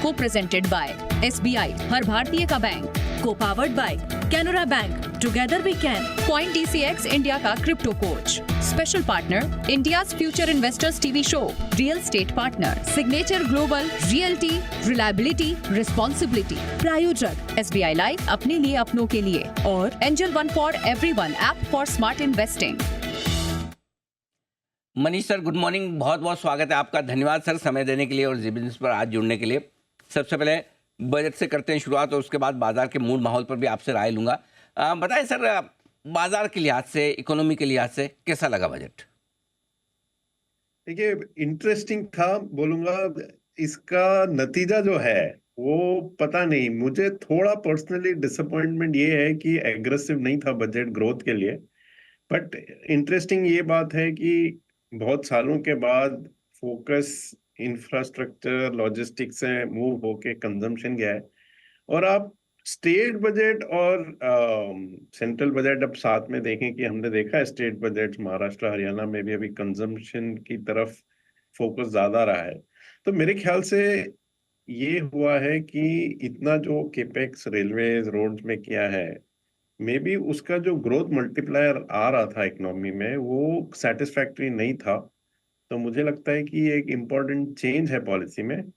को presented by SBI, हर भारतीय का bank, co-powered by Canara bank, together we can, पॉइंट DCX इंडिया का crypto coach, special partner India's future investors TV show, real estate partner signature global, realty, reliability, responsibility, प्रायोजक SBI life, अपने लिए अपनों के लिए, और angel one for everyone, app for smart investing. Manish sir, good morning. बहुत बहुत स्वागत है आपका। धन्यवाद सर समय देने के लिए और जी बिजनेस पर आज जुड़ने के लिए। सबसे पहले बजट से करते हैं शुरुआत और उसके बाद बाजार के मूड माहौल पर भी आपसे राय लूंगा। बताएं सर, बाजार के लिहाज से, इकोनॉमी के लिहाज से कैसा लगा बजट? देखिए, इंटरेस्टिंग था बोलूंगा। इसका नतीजा जो है वो पता नहीं, मुझे थोड़ा पर्सनली डिसअपॉइंटमेंट ये है कि एग्रेसिव नहीं था बजट ग्रोथ के लिए। बट इंटरेस्टिंग ये बात है कि बहुत सालों के बाद फोकस इंफ्रास्ट्रक्चर लॉजिस्टिक्स से मूव होके कंजम्पशन गया है। और आप स्टेट बजट और सेंट्रल बजट अब साथ में देखें कि हमने देखा है स्टेट बजट महाराष्ट्र हरियाणा में भी अभी कंजम्पशन की तरफ फोकस ज्यादा रहा है। तो मेरे ख्याल से ये हुआ है कि इतना जो केपेक्स रेलवेज रोड्स में किया है, मे बी उसका जो ग्रोथ मल्टीप्लायर आ रहा था इकोनॉमी में वो सेटिस्फैक्टरी नहीं था। तो मुझे लगता है कि ये एक इम्पोर्टेंट चेंज है पॉलिसी में।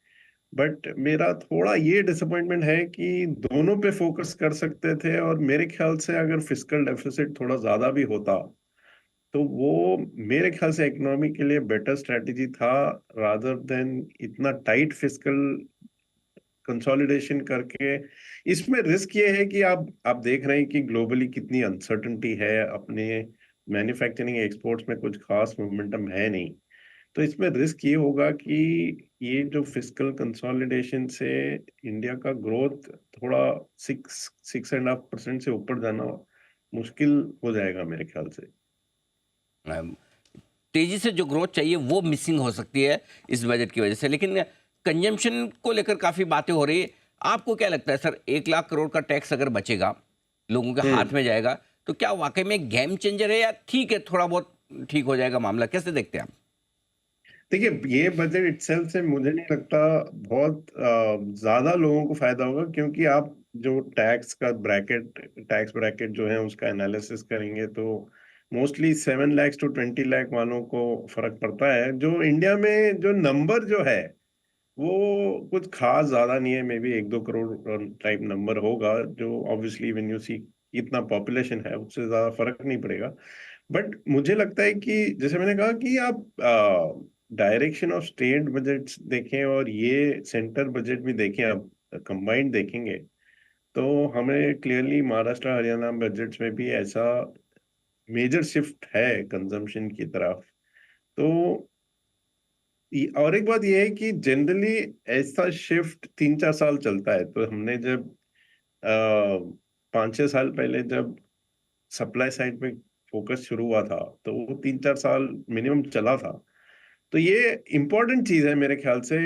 बट मेरा थोड़ा ये डिसअपॉइंटमेंट है कि दोनों पे फोकस कर सकते थे, और मेरे ख्याल से अगर फिस्कल डेफिसिट थोड़ा ज्यादा भी होता तो वो मेरे ख्याल से इकोनॉमी के लिए बेटर स्ट्रेटेजी था, रादर देन इतना टाइट फिस्कल कंसोलिडेशन करके। इसमें रिस्क ये है कि आप देख रहे हैं कि ग्लोबली कितनी अनसर्टेनिटी है, अपने मैन्युफैक्चरिंग एक्सपोर्ट्स में कुछ खास मोमेंटम है नहीं। तो इसमें रिस्क ये होगा कि ये जो फिस्कल कंसोलिडेशन से इंडिया का ग्रोथ थोड़ा 6.5% से ऊपर जाना मुश्किल हो जाएगा मेरे ख्याल से। तेजी से जो ग्रोथ चाहिए वो मिसिंग हो सकती है इस बजट की वजह से। लेकिन कंजम्पशन को लेकर काफ़ी बातें हो रही है। आपको क्या लगता है सर, 1 लाख करोड़ का टैक्स अगर बचेगा, लोगों के हाथ में जाएगा, तो क्या वाकई में गेम चेंजर है या ठीक है थोड़ा बहुत ठीक हो जाएगा मामला? कैसे देखते हैं आप? देखिए, ये बजट इटसेल्फ से मुझे नहीं लगता बहुत ज्यादा लोगों को फायदा होगा, क्योंकि आप जो टैक्स ब्रैकेट जो है उसका एनालिसिस करेंगे तो मोस्टली 7 लाख टू 20 लाख वालों को फर्क पड़ता है। जो इंडिया में जो नंबर जो है वो कुछ खास ज्यादा नहीं है, may be 1-2 crore type number होगा, जो ऑब्वियसली व्हेन यू सी इतना पॉपुलेशन है उससे ज्यादा फर्क नहीं पड़ेगा। बट मुझे लगता है कि जैसे मैंने कहा कि आप डायरेक्शन ऑफ स्टेट बजट देखें और ये सेंटर बजट भी देखें, आप कंबाइंड देखेंगे तो हमें क्लियरली महाराष्ट्र हरियाणा बजट्स में भी ऐसा मेजर शिफ्ट है कंजम्पशन की तरफ। तो और एक बात यह है कि जनरली ऐसा शिफ्ट 3-4 साल चलता है। तो हमने जब 5-6 साल पहले जब सप्लाई साइड पे फोकस शुरू हुआ था तो वो 3-4 साल मिनिमम चला था। तो ये इम्पोर्टेंट चीज है मेरे ख्याल से,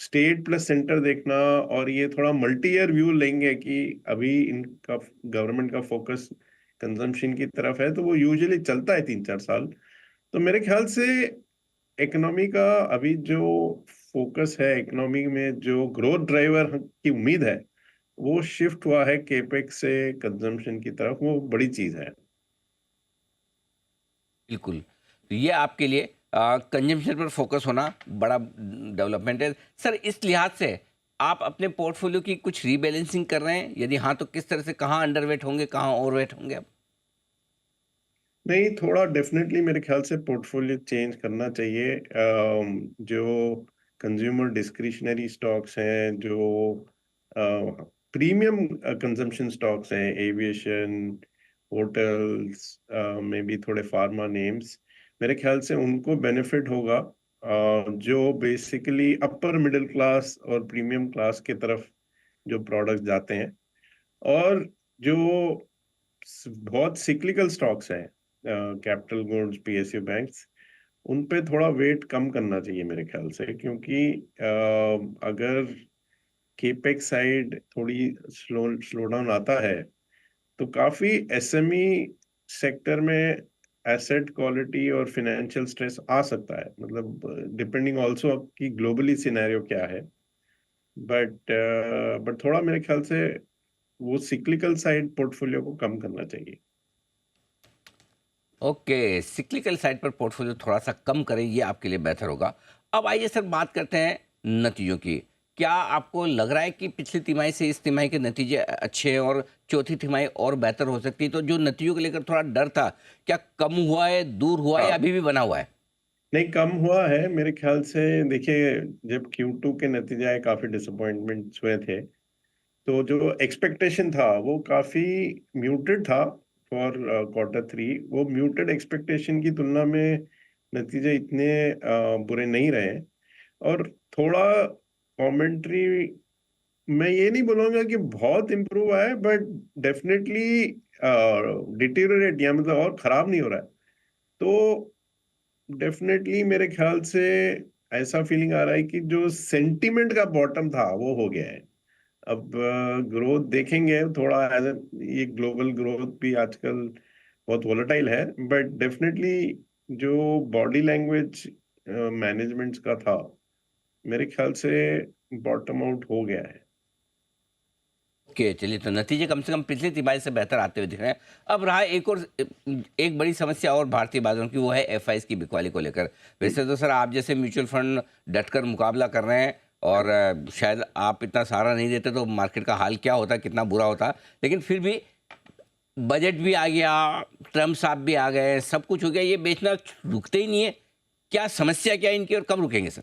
स्टेट प्लस सेंटर देखना, और ये थोड़ा मल्टी ईयर व्यू लेंगे कि अभी इनका गवर्नमेंट का फोकस कंजम्पशन की तरफ है तो वो यूजुअली चलता है 3-4 साल। तो मेरे ख्याल से इकोनॉमी का अभी जो फोकस है, इकोनॉमी में जो ग्रोथ ड्राइवर की उम्मीद है वो शिफ्ट हुआ है केपेक्स से कंजम्पशन की तरफ, वो बड़ी चीज है। बिल्कुल। तो ये आपके लिए कंजम्पशन पर फोकस होना बड़ा डेवलपमेंट है सर। इस लिहाज से आप अपने पोर्टफोलियो की कुछ रीबैलेंसिंग कर रहे हैं? यदि हाँ, तो किस तरह से? कहाँ अंडरवेट होंगे, कहाँ ओवरवेट होंगे आप? नहीं, थोड़ा डेफिनेटली मेरे ख्याल से पोर्टफोलियो चेंज करना चाहिए। जो कंज्यूमर डिस्क्रिशनरी स्टॉक्स हैं, जो प्रीमियम कंजम्पशन स्टॉक्स हैं, एविएशन, होटल्स, में भी थोड़े फार्मा नेम्स, मेरे ख्याल से उनको बेनिफिट होगा। जो बेसिकली अपर मिडिल क्लास और प्रीमियम क्लास के तरफ जो प्रोडक्ट्स जाते हैं, और जो बहुत सिक्लिकल स्टॉक्स हैं, कैपिटल गुड्स, PSU बैंक्स, उन पे थोड़ा वेट कम करना चाहिए मेरे ख्याल से। क्योंकि अगर केपेक्स साइड थोड़ी स्लो डाउन आता है तो काफी SME सेक्टर में एसेट क्वालिटी और फाइनेंशियल स्ट्रेस आ सकता है। मतलब डिपेंडिंग ऑल्सो आपकी ग्लोबली सिनेरियो क्या है। बट थोड़ा मेरे ख्याल से वो सिक्लिकल साइड पोर्टफोलियो को कम करना चाहिए। ओके, सिक्लिकल साइड पर पोर्टफोलियो थोड़ा सा कम करें, ये आपके लिए बेहतर होगा। अब आइए सर बात करते हैं नतीजों की। क्या आपको लग रहा है कि पिछली तिमाही से इस तिमाही के नतीजे अच्छे हैं और चौथी तिमाही और बेहतर हो सकती है? तो जो नतीजों को लेकर थोड़ा डर था, क्या कम हुआ है, दूर हुआ है, या हाँ, अभी भी बना हुआ है? नहीं, कम हुआ है मेरे ख्याल से। देखिए, जब Q2 के नतीजे आए काफी डिसअपॉइंटमेंट्स हुए थे, तो जो एक्सपेक्टेशन था वो काफी म्यूटेड था फॉर Q3। वो म्यूटेड एक्सपेक्टेशन की तुलना में नतीजे इतने बुरे नहीं रहे। और थोड़ा कमेंट्री, मैं ये नहीं बोलूंगा कि बहुत इम्प्रूव है, बट डेफिनेटली डिटेरियोरेट, या मतलब और खराब नहीं हो रहा है। तो डेफिनेटली मेरे ख्याल से ऐसा फीलिंग आ रहा है कि जो सेंटीमेंट का बॉटम था वो हो गया है। अब ग्रोथ देखेंगे थोड़ा, ये ग्लोबल ग्रोथ भी आजकल बहुत वोलेटाइल है, बट डेफिनेटली जो बॉडी लैंग्वेज मैनेजमेंट्स का था, मेरे ख्याल से बॉटम आउट हो गया है। ओके, चलिए, तो नतीजे कम से कम पिछली तिमाही से बेहतर आते हुए दिख रहे हैं। अब रहा एक बड़ी समस्या और भारतीय बाजारों की, वो है एफआईज की बिकवाली को लेकर। वैसे तो सर आप जैसे म्यूचुअल फंड डटकर मुकाबला कर रहे हैं, और शायद आप इतना सहारा नहीं देते तो मार्केट का हाल क्या होता, कितना बुरा होता। लेकिन फिर भी बजट भी आ गया, ट्रम्प साहब भी आ गए, सब कुछ हो गया, ये बेचना रुकते ही नहीं है। क्या समस्या क्या है इनकी, और कब रुकेंगे सर?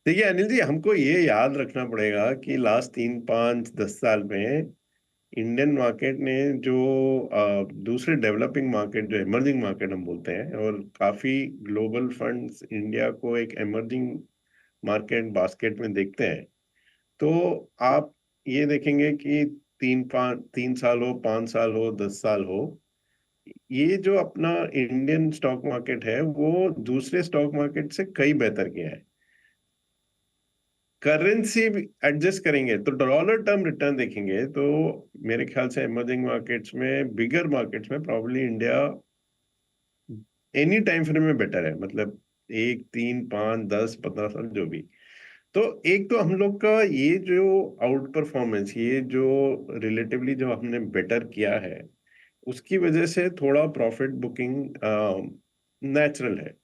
देखिए अनिल जी, हमको ये याद रखना पड़ेगा कि लास्ट 3, 5, 10 साल में इंडियन मार्केट ने जो दूसरे डेवलपिंग मार्केट, जो इमर्जिंग मार्केट हम बोलते हैं, और काफी ग्लोबल फंड्स इंडिया को एक इमर्जिंग मार्केट बास्केट में देखते हैं। तो आप ये देखेंगे कि 3 साल हो, 5 साल हो, 10 साल हो, ये जो अपना इंडियन स्टॉक मार्केट है वो दूसरे स्टॉक मार्केट से कई बेहतर किया है। करेंसी एडजस्ट करेंगे तो डॉलर टर्म रिटर्न देखेंगे तो मेरे ख्याल से इमर्जिंग मार्केट्स में, बिगर मार्केट्स में, probably India any time frame में बेटर है। मतलब 1, 3, 5, 10, 15 साल जो भी। तो एक तो हम लोग का ये जो आउट परफॉर्मेंस, ये जो रिलेटिवली जो हमने बेटर किया है, उसकी वजह से थोड़ा प्रॉफिट बुकिंग नेचुरल है।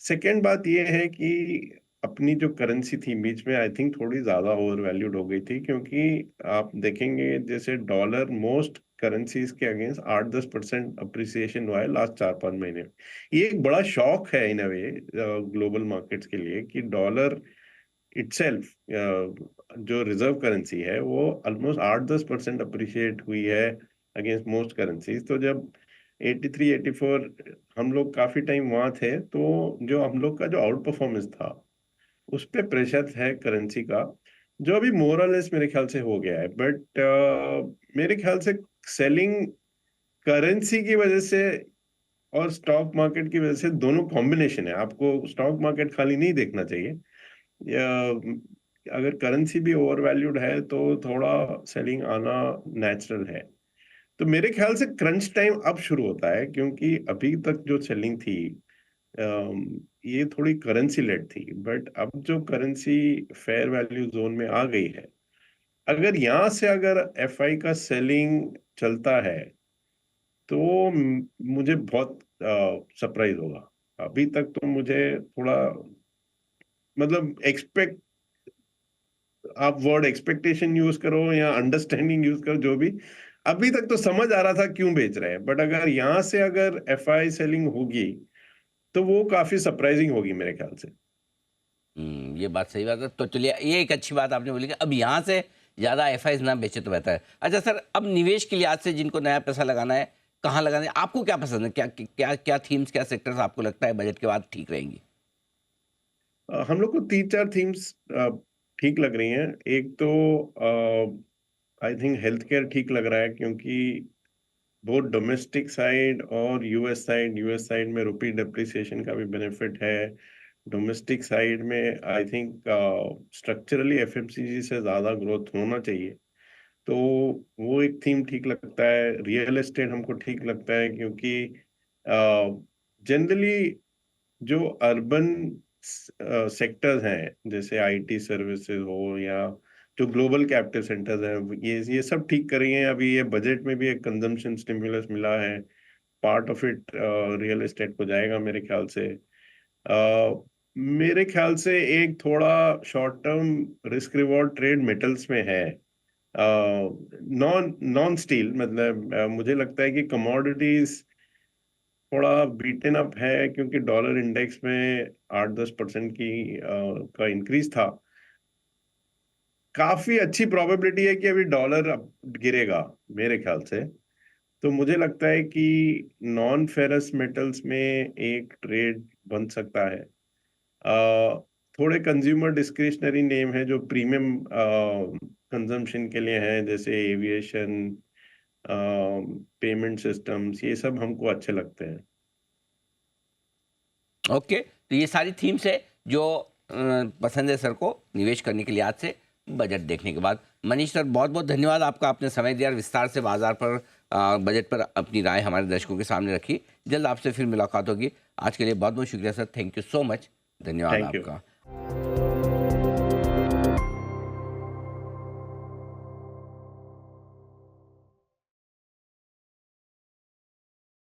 सेकेंड बात ये है कि अपनी जो करेंसी थी बीच में, आई थिंक थोड़ी ज्यादा ओवर वैल्यूड हो गई थी, क्योंकि आप देखेंगे जैसे डॉलर मोस्ट करेंसीज के अगेंस्ट 8-10% अप्रिसिएशन हुआ है लास्ट 4-5 महीने में। ये एक बड़ा शॉक है इन अ वे ग्लोबल मार्केट्स के लिए, कि डॉलर इटसेल्फ जो रिजर्व करेंसी है वो ऑलमोस्ट 8-10% अप्रिशिएट हुई है अगेंस्ट मोस्ट करेंसीज। तो जब 83-84 हम लोग काफी टाइम वहां थे, तो जो हम लोग का जो आउट परफॉर्मेंस था उस पे प्रेशर है करेंसी का, जो अभी मोरलेस मेरे ख्याल से हो गया है। बट मेरे ख्याल से सेलिंग करेंसी की वजह से और स्टॉक मार्केट की वजह से दोनों कॉम्बिनेशन है। आपको स्टॉक मार्केट खाली नहीं देखना चाहिए, या अगर करेंसी भी ओवर वैल्यूड है तो थोड़ा सेलिंग आना नेचुरल है। तो मेरे ख्याल से क्रंच टाइम अब शुरू होता है, क्योंकि अभी तक जो सेलिंग थी ये थोड़ी करेंसी लेड थी, बट अब जो करेंसी फेयर वैल्यू जोन में आ गई है, अगर यहाँ से अगर एफआई का सेलिंग चलता है तो मुझे बहुत सरप्राइज होगा। अभी तक तो मुझे थोड़ा, मतलब एक्सपेक्ट, आप वर्ड एक्सपेक्टेशन यूज करो या अंडरस्टैंडिंग यूज करो, जो भी, अभी तक तो समझ आ रहा था क्यों बेच रहे हैं, बट अगर यहाँ से अगर एफआई सेलिंग होगी तो वो काफी सरप्राइजिंग होगी मेरे ख्याल से। ये बात सही बात है। तो चलिए, ये एक अच्छी बात आपने बोली कि अब यहाँ से ज़्यादा एफआईज ना बेचे तो बेहतर है। अच्छा सर, अब निवेश के लिहाज से जिनको नया पैसा लगाना है, कहाँ लगाना है, आपको क्या पसंद है? क्या क्या क्या थीम्स, क्या सेक्टर्स आपको लगता है बजट के बाद ठीक रहेंगी? हम लोग को 3-4 थीम्स ठीक लग रही हैं। एक तो आई थिंक हेल्थ केयर ठीक लग रहा है, क्योंकि बहुत डोमेस्टिक साइड और यूएस साइड में रुपी डेप्रिसिएशन का भी बेनिफिट है। डोमेस्टिक साइड में आई थिंक स्ट्रक्चरली एफएमसीजी से ज़्यादा ग्रोथ होना चाहिए, तो वो एक थीम ठीक लगता है। रियल एस्टेट हमको ठीक लगता है, क्योंकि जनरली जो अर्बन सेक्टर्स हैं, जैसे आईटी सर्विसेज हो या जो ग्लोबल कैपिटल सेंटर्स हैं, ये सब ठीक कर रही हैं। अभी ये बजट में भी एक कंजम्पशन स्टिमुलस मिला है, part of it real estate को जाएगा मेरे ख्याल से। मेरे ख्याल से एक थोड़ा short term risk reward trade metals में है, नॉन नॉन स्टील। मतलब मुझे लगता है कि कमोडिटीज थोड़ा बीटन अप है, क्योंकि डॉलर इंडेक्स में 8-10% का इंक्रीज था। काफी अच्छी प्रोबेबिलिटी है कि अभी डॉलर अब गिरेगा मेरे ख्याल से। तो मुझे लगता है कि नॉन फेरस मेटल्स में एक ट्रेड बन सकता है। थोड़े कंज्यूमर डिस्क्रिशनरी नेम है जो प्रीमियम कंजम्पशन के लिए हैं, जैसे एविएशन, पेमेंट सिस्टम्स, ये सब हमको अच्छे लगते हैं। ओके, तो ये सारी थीम्स है जो पसंद है सर को निवेश करने के लिए आज से बजट देखने के बाद। मनीष सर, बहुत बहुत धन्यवाद आपका, आपने समय दिया और विस्तार से बाजार पर बजट पर अपनी राय हमारे दर्शकों के सामने रखी। जल्द आपसे फिर मुलाकात होगी। आज के लिए बहुत बहुत शुक्रिया sir, thank you so much, धन्यवाद थैंक यू। आपका।